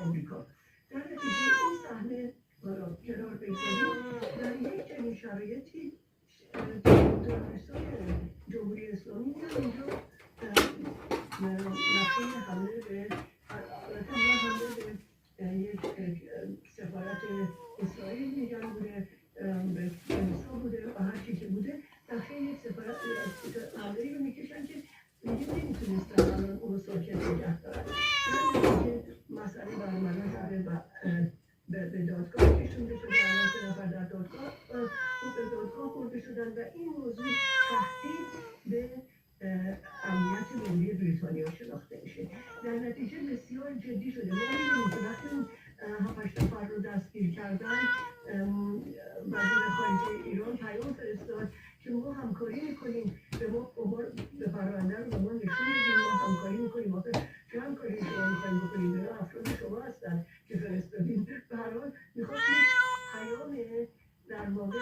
آمریکا. در نتیجه این صحنه جناب بیتونی در یک چنین شرایطی تروریستان جمهوری اسلامی میان اینجا نقشه حمله به یک سفارت اسرائیل میگن بوده، به افغانستان بوده و هر چی که بوده، نقشه یک سفارت حمله‌ای رو میکشن که دیگه نمیتونستن الان اون رو ساکت نگه دارن. در نتیجه مسئله برملا شده و به دادگاه کشونده شده. الان 3 نفر در دادگاه به دادگاه برده شدن و این موضوع تهدید به امنیت ملی بریتانیا شناخته میشه. در نتیجه بسیار جدی شده. ما می‌بینیم که وقتی اون 7-8 نفر رو دستگیر کردن، وزیر خارجه ایران پیام فرستاد که ما همکاری میکنیم، به پرونده رو به ما نشون بدیم، ما همکاری میکنیم. آخه چه همکاری شما میخوایم بکنیم؟ به افراد شما هستن که فرستادیم. به هر حال میخواست یک پیام در واقع